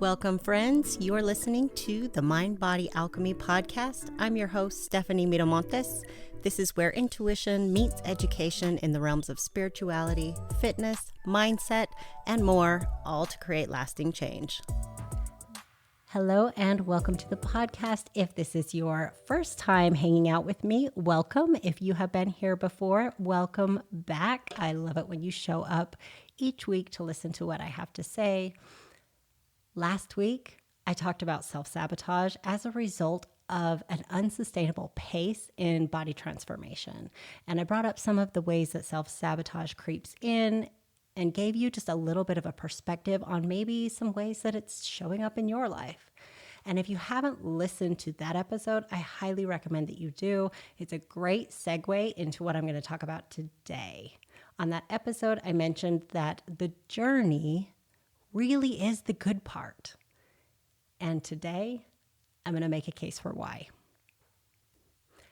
Welcome, friends. You are listening to the Mind Body Alchemy podcast. I'm your host, Stephanie Miramontes. This is where intuition meets education in the realms of spirituality, fitness, mindset, and more, all to create lasting change. Hello and welcome to the podcast. If this is your first time hanging out with me, welcome. If you have been here before, welcome back. I love it when you show up each week to listen to what I have to say. Last week, I talked about self-sabotage as a result of an unsustainable pace in body transformation. And I brought up some of the ways that self-sabotage creeps in and gave you just a little bit of a perspective on maybe some ways that it's showing up in your life. And if you haven't listened to that episode, I highly recommend that you do. It's a great segue into what I'm going to talk about today. On that episode, I mentioned that the journey really is the good part. And today, I'm going to make a case for why.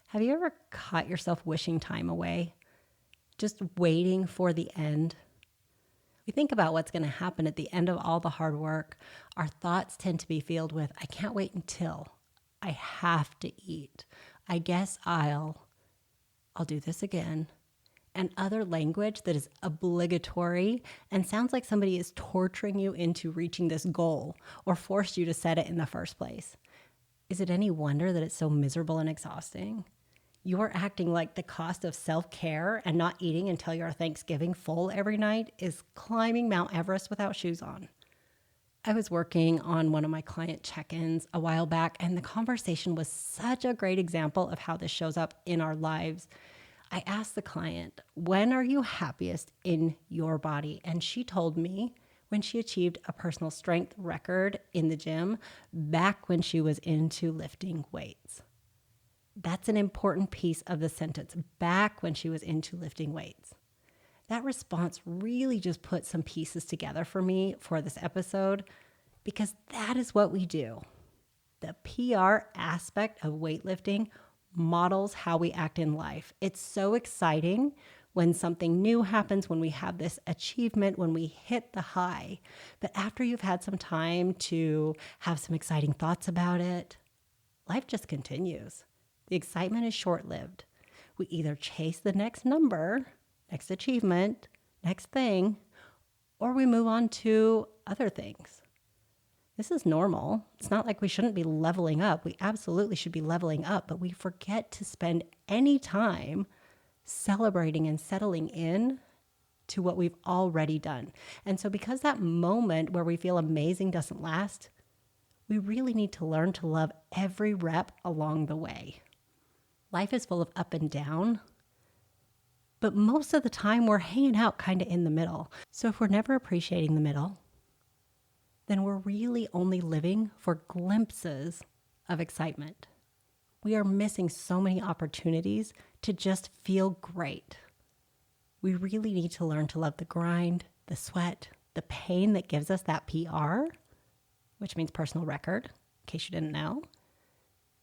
Have you ever caught yourself wishing time away? Just waiting for the end? We think about what's going to happen at the end of all the hard work. Our thoughts tend to be filled with, I can't wait until I have to eat. I guess I'll do this again. And other language that is obligatory and sounds like somebody is torturing you into reaching this goal or forced you to set it in the first place. Is it any wonder that it's so miserable and exhausting? You're acting like the cost of self-care and not eating until you're Thanksgiving full every night is climbing Mount Everest without shoes on. I was working on one of my client check-ins a while back, and the conversation was such a great example of how this shows up in our lives. I asked the client, when are you happiest in your body? And she told me when she achieved a personal strength record in the gym back when she was into lifting weights. That's an important piece of the sentence, back when she was into lifting weights. That response really just put some pieces together for me for this episode, because that is what we do. The PR aspect of weightlifting models how we act in life. It's so exciting when something new happens, when we have this achievement, when we hit the high. But after you've had some time to have some exciting thoughts about it, life just continues. The excitement is short-lived. We either chase the next number, next achievement, next thing, or we move on to other things. This is normal. It's not like we shouldn't be leveling up. We absolutely should be leveling up, but we forget to spend any time celebrating and settling in to what we've already done. And so because that moment where we feel amazing doesn't last, we really need to learn to love every rep along the way. Life is full of up and down, but most of the time we're hanging out kind of in the middle. So if we're never appreciating the middle, then we're really only living for glimpses of excitement. We are missing so many opportunities to just feel great. We really need to learn to love the grind, the sweat, the pain that gives us that PR, which means personal record, in case you didn't know.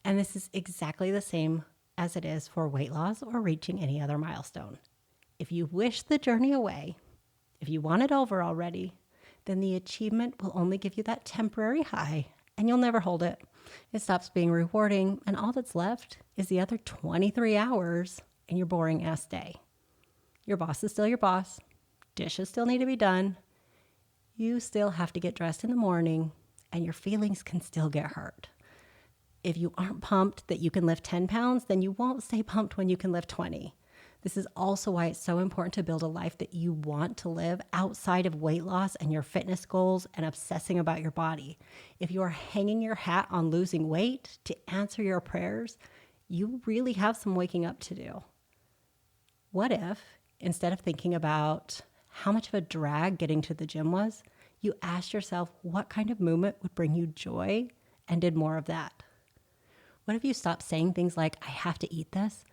And this is exactly the same as it is for weight loss or reaching any other milestone. If you wish the journey away, if you want it over already, then the achievement will only give you that temporary high and you'll never hold it. It stops being rewarding, and all that's left is the other 23 hours in your boring ass day. Your boss is still your boss. Dishes still need to be done. You still have to get dressed in the morning, and your feelings can still get hurt. If you aren't pumped that you can lift 10 pounds, then you won't stay pumped when you can lift 20. This is also why it's so important to build a life that you want to live outside of weight loss and your fitness goals and obsessing about your body. If you are hanging your hat on losing weight to answer your prayers, you really have some waking up to do. What if, instead of thinking about how much of a drag getting to the gym was, you asked yourself what kind of movement would bring you joy and did more of that? What if you stopped saying things like, I have to eat this,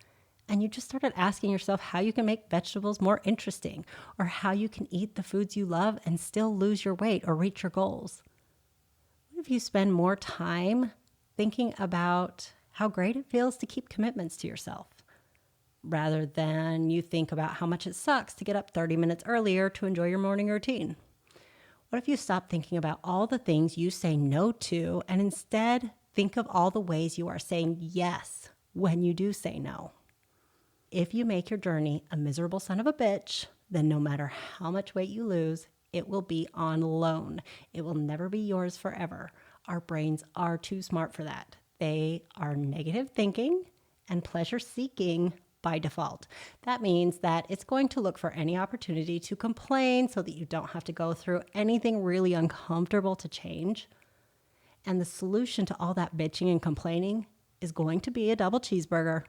and you just started asking yourself how you can make vegetables more interesting, or how you can eat the foods you love and still lose your weight or reach your goals? What if you spend more time thinking about how great it feels to keep commitments to yourself, rather than you think about how much it sucks to get up 30 minutes earlier to enjoy your morning routine? What if you stop thinking about all the things you say no to and instead think of all the ways you are saying yes when you do say no? If you make your journey a miserable son of a bitch, then no matter how much weight you lose, it will be on loan. It will never be yours forever. Our brains are too smart for that. They are negative thinking and pleasure seeking by default. That means that it's going to look for any opportunity to complain so that you don't have to go through anything really uncomfortable to change. And the solution to all that bitching and complaining is going to be a double cheeseburger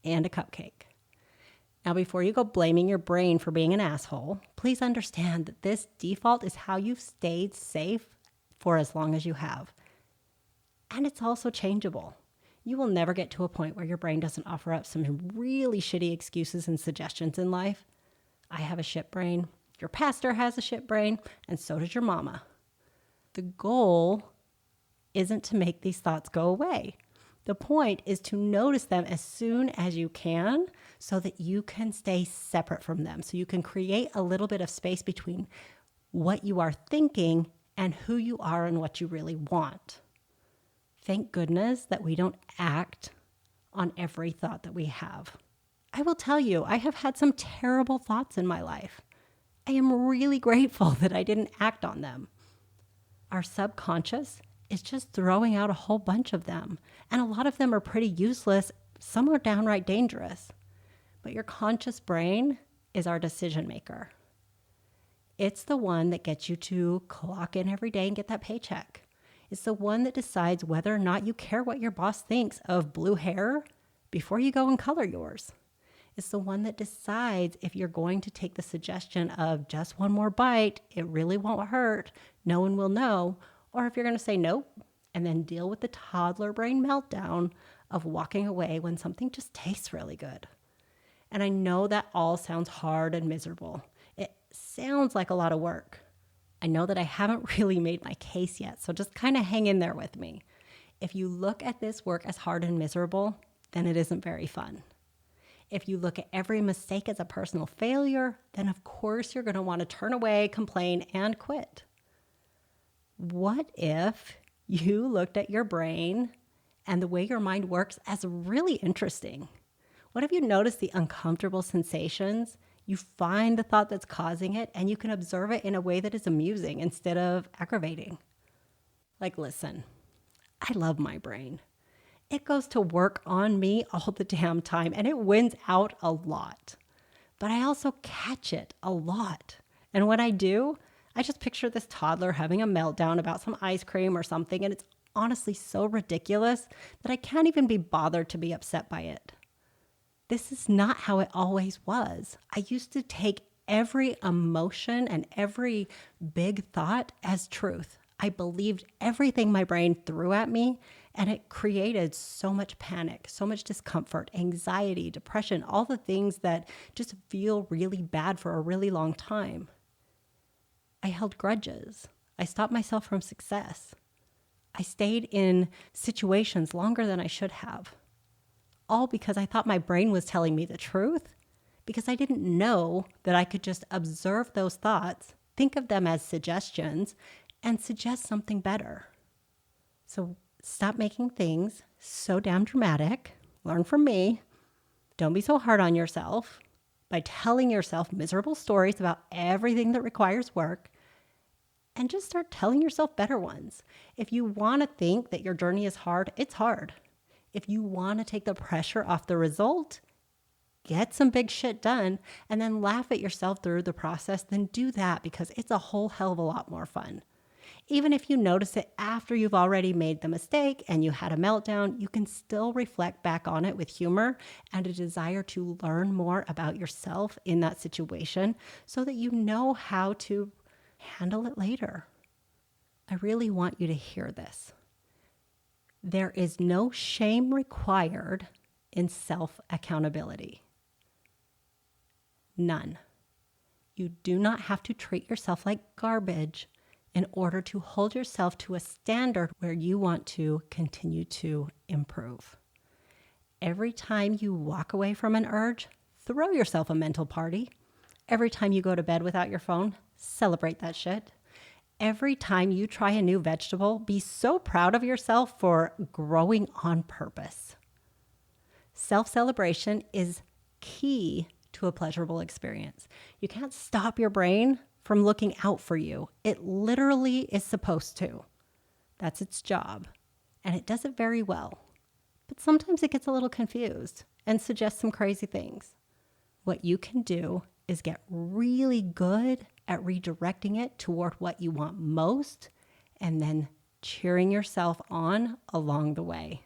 and a cupcake. Now, before you go blaming your brain for being an asshole, please understand that this default is how you've stayed safe for as long as you have. And it's also changeable. You will never get to a point where your brain doesn't offer up some really shitty excuses and suggestions in life. I have a shit brain, your pastor has a shit brain, and so does your mama. The goal isn't to make these thoughts go away. The point is to notice them as soon as you can so that you can stay separate from them. So you can create a little bit of space between what you are thinking and who you are and what you really want. Thank goodness that we don't act on every thought that we have. I will tell you, I have had some terrible thoughts in my life. I am really grateful that I didn't act on them. Our subconscious is just throwing out a whole bunch of them. And a lot of them are pretty useless. Some are downright dangerous. But your conscious brain is our decision maker. It's the one that gets you to clock in every day and get that paycheck. It's the one that decides whether or not you care what your boss thinks of blue hair before you go and color yours. It's the one that decides if you're going to take the suggestion of just one more bite, it really won't hurt, no one will know, or if you're going to say nope and then deal with the toddler brain meltdown of walking away when something just tastes really good. And I know that all sounds hard and miserable. It sounds like a lot of work. I know that I haven't really made my case yet, so just kind of hang in there with me. If you look at this work as hard and miserable, then it isn't very fun. If you look at every mistake as a personal failure, then of course you're going to want to turn away, complain, and quit. What if you looked at your brain and the way your mind works as really interesting? What if you notice the uncomfortable sensations? You find the thought that's causing it, and you can observe it in a way that is amusing instead of aggravating. Like, listen, I love my brain. It goes to work on me all the damn time, and it wins out a lot. But I also catch it a lot. And when I do, I just picture this toddler having a meltdown about some ice cream or something, and it's honestly so ridiculous that I can't even be bothered to be upset by it. This is not how it always was. I used to take every emotion and every big thought as truth. I believed everything my brain threw at me, and it created so much panic, so much discomfort, anxiety, depression, all the things that just feel really bad for a really long time. I held grudges. I stopped myself from success. I stayed in situations longer than I should have. All because I thought my brain was telling me the truth, because I didn't know that I could just observe those thoughts, think of them as suggestions, and suggest something better. So stop making things so damn dramatic. Learn from me. Don't be so hard on yourself by telling yourself miserable stories about everything that requires work, and just start telling yourself better ones. If you want to think that your journey is hard, it's hard. If you want to take the pressure off the result, get some big shit done, and then laugh at yourself through the process, then do that, because it's a whole hell of a lot more fun. Even if you notice it after you've already made the mistake and you had a meltdown, you can still reflect back on it with humor and a desire to learn more about yourself in that situation so that you know how to handle it later. I really want you to hear this. There is no shame required in self-accountability. None. You do not have to treat yourself like garbage in order to hold yourself to a standard where you want to continue to improve. Every time you walk away from an urge, throw yourself a mental party. Every time you go to bed without your phone, celebrate that shit. Every time you try a new vegetable, be so proud of yourself for growing on purpose. Self-celebration is key to a pleasurable experience. You can't stop your brain from looking out for you. It literally is supposed to. That's its job. And it does it very well. But sometimes it gets a little confused and suggests some crazy things. What you can do is get really good at redirecting it toward what you want most and then cheering yourself on along the way.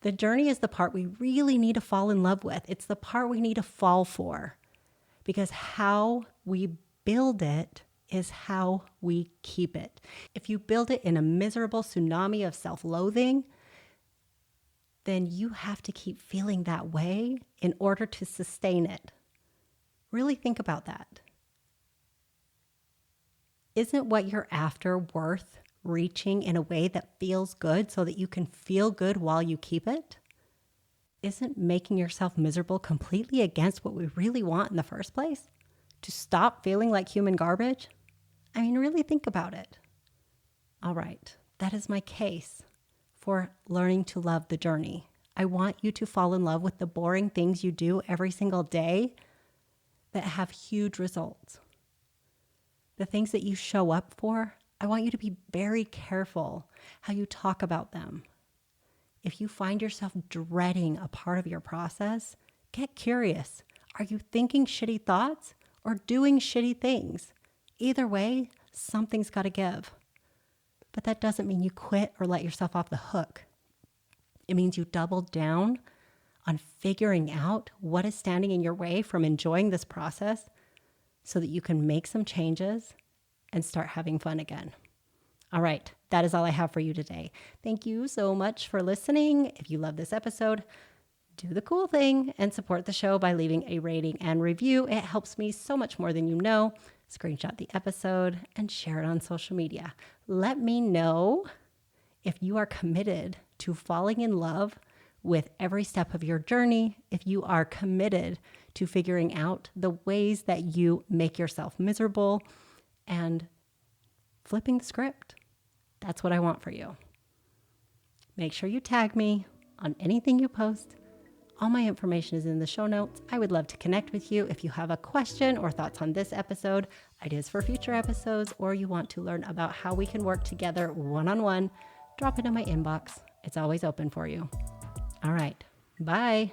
The journey is the part we really need to fall in love with. It's the part we need to fall for, because how we build it is how we keep it. If you build it in a miserable tsunami of self-loathing, then you have to keep feeling that way in order to sustain it. Really think about that. Isn't what you're after worth reaching in a way that feels good so that you can feel good while you keep it? Isn't making yourself miserable completely against what we really want in the first place? To stop feeling like human garbage? I mean, really think about it. All right, that is my case for learning to love the journey. I want you to fall in love with the boring things you do every single day that have huge results. The things that you show up for, I want you to be very careful how you talk about them. If you find yourself dreading a part of your process, get curious. Are you thinking shitty thoughts or doing shitty things? Either way, something's got to give. But that doesn't mean you quit or let yourself off the hook. It means you double down on figuring out what is standing in your way from enjoying this process so that you can make some changes and start having fun again. All right, that is all I have for you today. Thank you so much for listening. If you love this episode, do the cool thing and support the show by leaving a rating and review. It helps me so much more than you know. Screenshot the episode and share it on social media. Let me know if you are committed to falling in love with every step of your journey, if you are committed to figuring out the ways that you make yourself miserable and flipping the script. That's what I want for you. Make sure you tag me on anything you post. All my information is in the show notes. I would love to connect with you. If you have a question or thoughts on this episode, ideas for future episodes, or you want to learn about how we can work together one-on-one, drop it in my inbox. It's always open for you. All right. Bye.